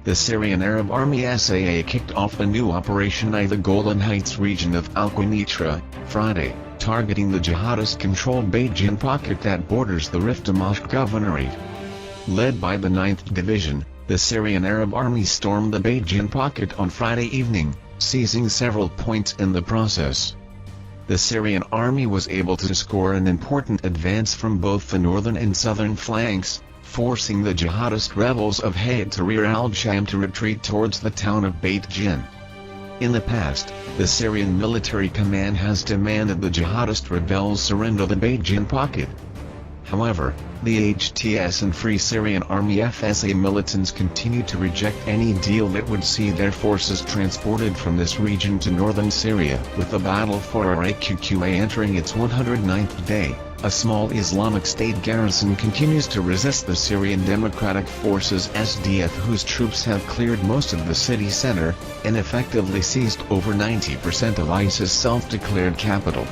the Syrian Arab Army SAA kicked off a new operation in the Golan Heights region of Al-Quneitra, Friday, targeting the jihadist-controlled Beit Jin pocket that borders the Rif Dimashq Governorate. Led by the 9th Division, the Syrian Arab Army stormed the Beit Jin pocket on Friday evening, seizing several points in the process. The Syrian army was able to score an important advance from both the northern and southern flanks, forcing the jihadist rebels of Hayat Tahrir al-Sham to retreat towards the town of Beit Jin. In the past, the Syrian military command has demanded the jihadist rebels surrender the Beit Jin pocket. However, the HTS and Free Syrian Army FSA militants continue to reject any deal that would see their forces transported from this region to northern Syria. With the battle for Raqqa entering its 109th day, a small Islamic State garrison continues to resist the Syrian Democratic Forces SDF, whose troops have cleared most of the city center, and effectively seized over 90% of ISIS' self-declared capital.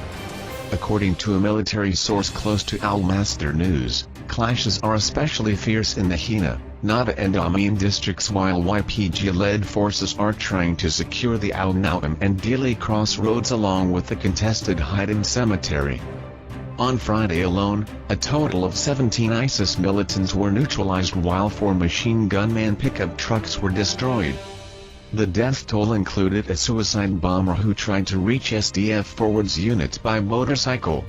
According to a military source close to Al-Masdar News, clashes are especially fierce in the Hina, Nada and Amin districts, while YPG-led forces are trying to secure the Al-Nawam and Dili crossroads along with the contested Haidam cemetery. On Friday alone, a total of 17 ISIS militants were neutralized while 4 machine gunman pickup trucks were destroyed. The death toll included a suicide bomber who tried to reach SDF forwards units by motorcycle.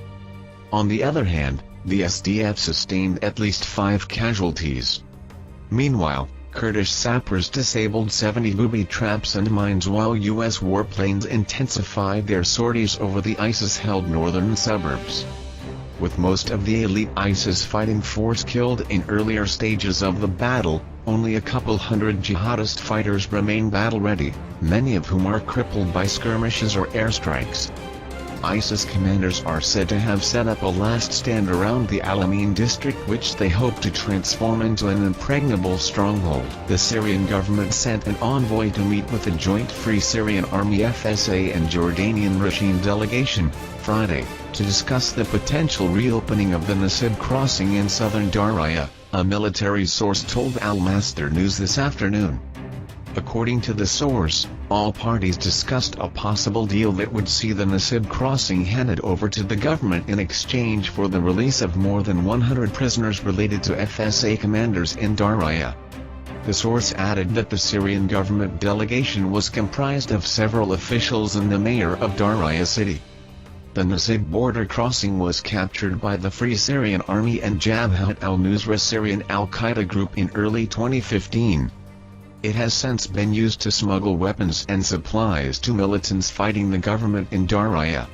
On the other hand, the SDF sustained at least 5 casualties. Meanwhile, Kurdish sappers disabled 70 booby traps and mines while U.S. warplanes intensified their sorties over the ISIS-held northern suburbs. With most of the elite ISIS fighting force killed in earlier stages of the battle, only a couple hundred jihadist fighters remain battle-ready, many of whom are crippled by skirmishes or airstrikes. ISIS commanders are said to have set up a last stand around the Al-Amin district, which they hope to transform into an impregnable stronghold. The Syrian government sent an envoy to meet with the joint Free Syrian Army FSA and Jordanian regime delegation, Friday, to discuss the potential reopening of the Nasib crossing in southern Daraya, a military source told Al-Masdar News this afternoon. According to the source, all parties discussed a possible deal that would see the Nasib crossing handed over to the government in exchange for the release of more than 100 prisoners related to FSA commanders in Daraya. The source added that the Syrian government delegation was comprised of several officials and the mayor of Daraya city. The Nasib border crossing was captured by the Free Syrian Army and Jabhat al-Nusra Syrian al-Qaeda group in early 2015. It has since been used to smuggle weapons and supplies to militants fighting the government in Daraya.